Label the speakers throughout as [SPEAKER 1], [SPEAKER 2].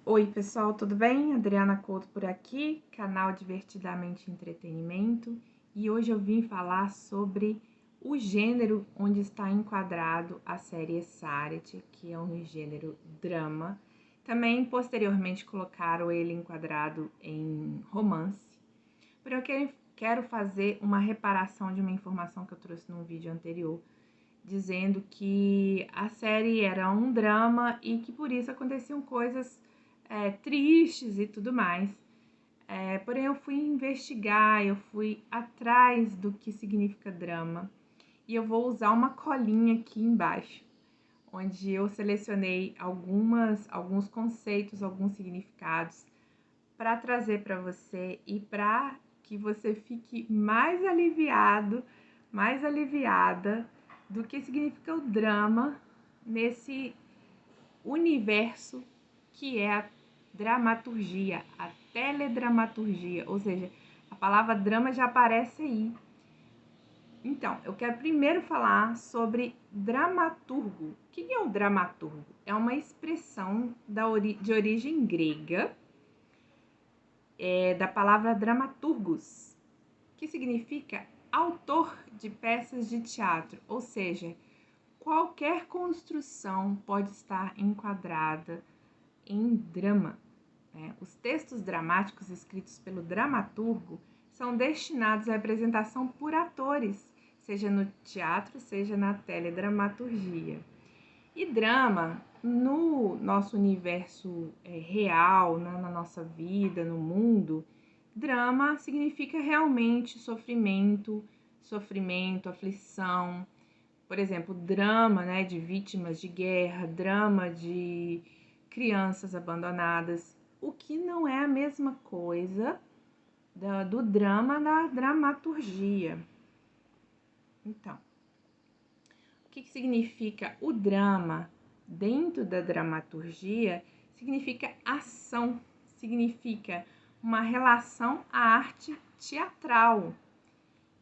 [SPEAKER 1] Oi pessoal, tudo bem? Adriana Couto por aqui, canal Divertidamente Entretenimento, e hoje eu vim falar sobre o gênero onde está enquadrado a série Essaret, que é um gênero drama. Também posteriormente colocaram ele enquadrado em romance. Porém eu quero fazer uma reparação de uma informação que eu trouxe num vídeo anterior, dizendo que a série era um drama e que por isso aconteciam coisas tristes e tudo mais. Porém, eu fui investigar, eu fui atrás do que significa drama e eu vou usar uma colinha aqui embaixo, onde eu selecionei alguns conceitos, alguns significados para trazer para você e para que você fique mais aliviado, mais aliviada do que significa o drama nesse universo que é a dramaturgia, a teledramaturgia, ou seja, a palavra drama já aparece aí. Então, eu quero primeiro falar sobre dramaturgo. O que é um dramaturgo? É uma expressão de origem grega, da palavra dramaturgos, que significa autor de peças de teatro, ou seja, qualquer construção pode estar enquadrada em drama. Os textos dramáticos escritos pelo dramaturgo são destinados à representação por atores, seja no teatro, seja na teledramaturgia. E drama, no nosso universo real, na nossa vida, no mundo, drama significa realmente sofrimento, aflição. Por exemplo, drama, de vítimas de guerra, drama de crianças abandonadas, o que não é a mesma coisa do drama na dramaturgia. Então, o que significa o drama dentro da dramaturgia? Significa ação, significa uma relação à arte teatral.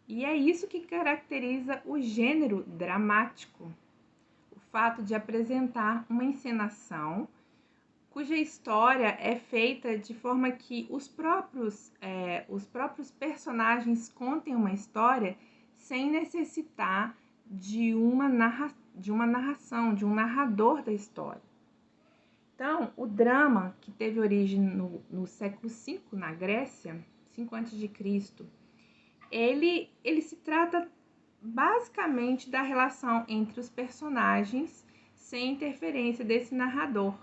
[SPEAKER 1] E é isso que caracteriza o gênero dramático. O fato de apresentar uma encenação cuja história é feita de forma que os próprios personagens contem uma história sem necessitar de uma narração, de um narrador da história. Então, o drama, que teve origem no século V, na Grécia, 5 a.C., ele se trata basicamente da relação entre os personagens sem interferência desse narrador.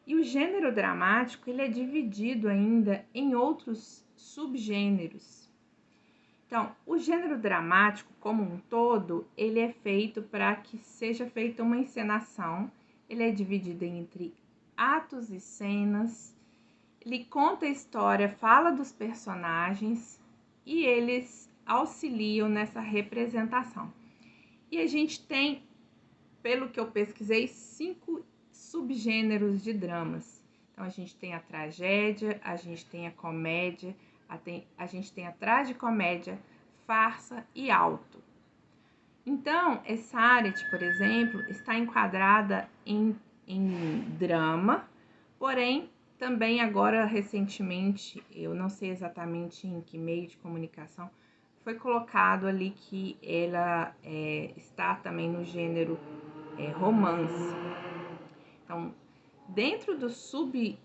[SPEAKER 1] E o gênero dramático ele é dividido ainda em outros subgêneros. Então, o gênero dramático como um todo, ele é feito para que seja feita uma encenação. Ele é dividido entre atos e cenas. Ele conta a história, fala dos personagens e eles auxiliam nessa representação. E a gente tem, pelo que eu pesquisei, 5 subgêneros de dramas. Então, a gente tem a tragédia, a gente tem a comédia, a gente tem a tragicomédia, farsa e auto. Então, Essaret, por exemplo, está enquadrada em drama, porém, também agora, recentemente, eu não sei exatamente em que meio de comunicação, foi colocado ali que ela está também no gênero romance. Então, dentro dos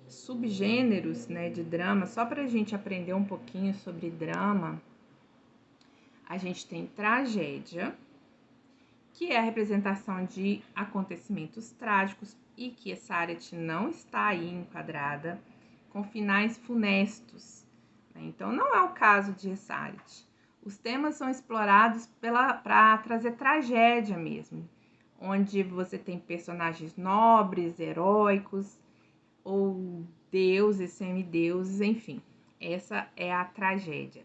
[SPEAKER 1] subgêneros de drama, só para a gente aprender um pouquinho sobre drama, a gente tem tragédia, que é a representação de acontecimentos trágicos e que Essaret não está aí enquadrada, com finais funestos. Então, não é o caso de Essaret. Os temas são explorados para trazer tragédia mesmo, onde você tem personagens nobres, heróicos, ou deuses, semideuses, enfim. Essa é a tragédia.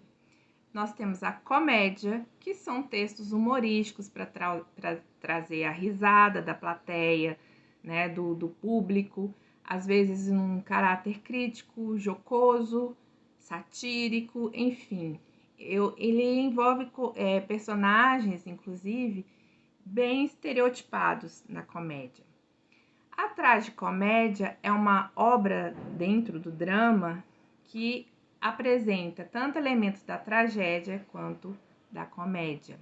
[SPEAKER 1] Nós temos a comédia, que são textos humorísticos para trazer a risada da plateia, do público, às vezes um caráter crítico, jocoso, satírico, enfim. Ele envolve personagens, inclusive, bem estereotipados na comédia. A tragicomédia é uma obra dentro do drama que apresenta tanto elementos da tragédia quanto da comédia.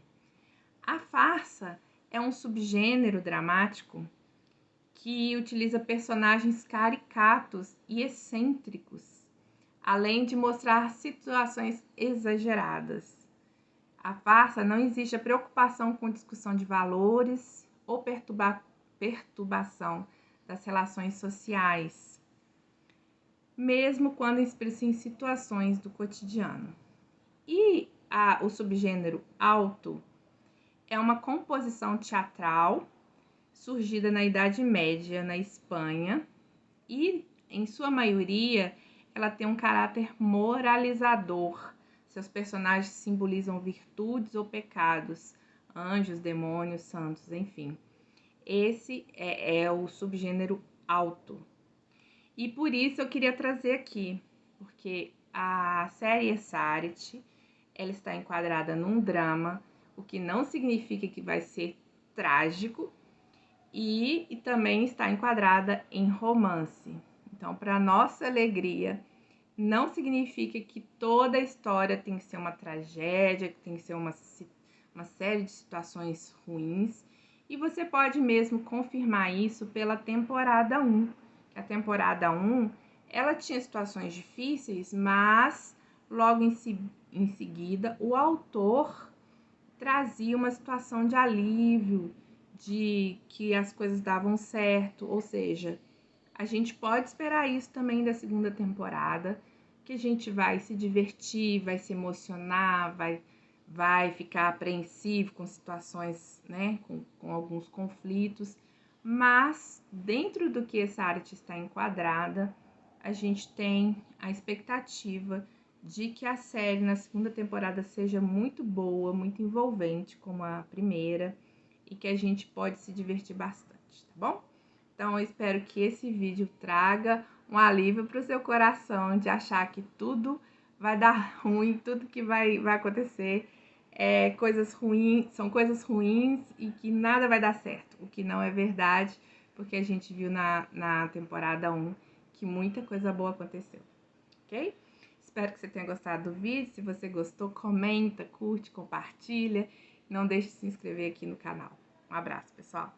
[SPEAKER 1] A farsa é um subgênero dramático que utiliza personagens caricatos e excêntricos, além de mostrar situações exageradas. A farsa não existe a preocupação com discussão de valores ou perturbação das relações sociais, mesmo quando expressa em situações do cotidiano. E o subgênero alto é uma composição teatral surgida na Idade Média na Espanha e, em sua maioria, ela tem um caráter moralizador. Seus personagens simbolizam virtudes ou pecados, anjos, demônios, santos, enfim. Esse é o subgênero alto. E por isso eu queria trazer aqui, porque a série Essaret, ela está enquadrada num drama, o que não significa que vai ser trágico, e também está enquadrada em romance. Então, para nossa alegria, não significa que toda a história tem que ser uma tragédia, que tem que ser uma série de situações ruins. E você pode mesmo confirmar isso pela temporada 1. A temporada 1, ela tinha situações difíceis, mas logo em seguida o autor trazia uma situação de alívio, de que as coisas davam certo, ou seja, a gente pode esperar isso também da segunda temporada, que a gente vai se divertir, vai se emocionar, vai ficar apreensivo com situações, né, com alguns conflitos, mas dentro do que essa arte está enquadrada, a gente tem a expectativa de que a série na segunda temporada seja muito boa, muito envolvente como a primeira e que a gente pode se divertir bastante, tá bom? Então eu espero que esse vídeo traga um alívio para o seu coração de achar que tudo vai dar ruim, tudo que vai acontecer são coisas ruins e que nada vai dar certo, o que não é verdade, porque a gente viu na temporada 1 que muita coisa boa aconteceu, ok? Espero que você tenha gostado do vídeo. Se você gostou, comenta, curte, compartilha. Não deixe de se inscrever aqui no canal. Um abraço, pessoal!